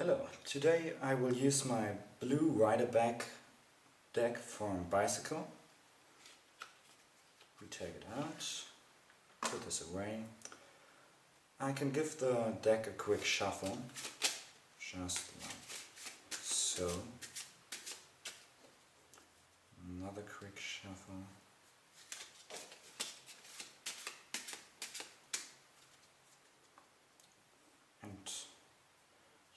Hello, today I will use my blue rider-back deck from Bicycle. We take it out, put this away. I can give the deck a quick shuffle, just like so. Another quick shuffle. And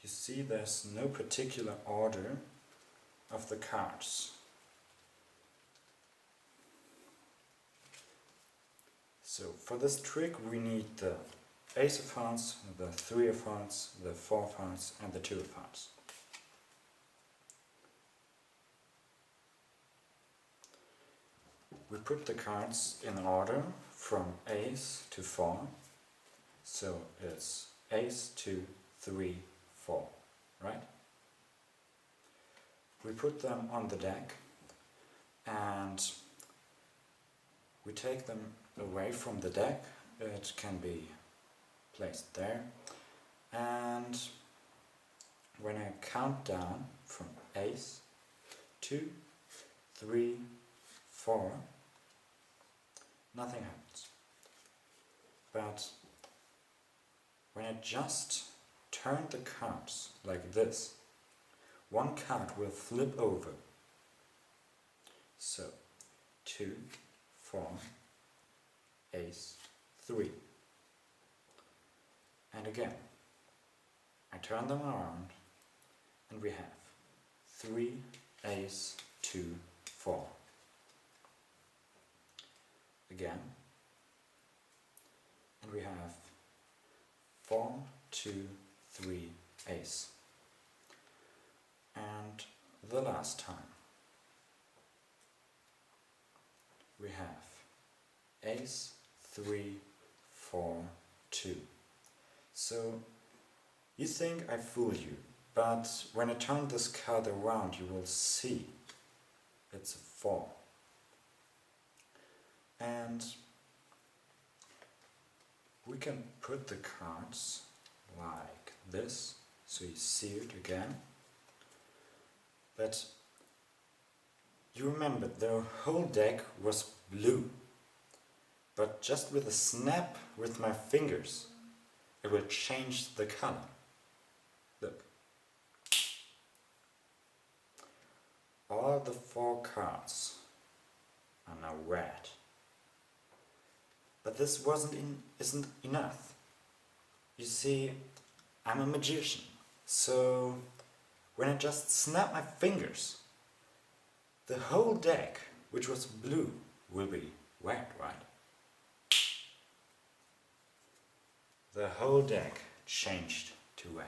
you see there's no particular order of the cards. So for this trick we need the Ace of Hearts, the 3 of Hearts, the 4 of Hearts and the 2 of Hearts. We put the cards in order from Ace to 4, so it's Ace, 2, 3, 4, right? We put them on the deck and we take them away from the deck. It can be placed there, and when I count down from Ace, 2, 3, 4, nothing happens. But when I just turn the cards like this, one card will flip over. So 2, 4, Ace, 3. And again, I turn them around and we have 3, Ace, 2, 4. Again, and we have 4, 2, 3, Ace. And the last time we have Ace, 3, 4, 2. So you think I fool you, but when I turn this card around you will see it's a 4. And we can put the cards like this, so you see it again. But you remember the whole deck was blue, but just with a snap with my fingers it will change the color. Look. All the 4 cards are now red. But this isn't enough. You see, I'm a magician, so when I just snap my fingers, the whole deck, which was blue, will be red, right? The whole deck changed to red.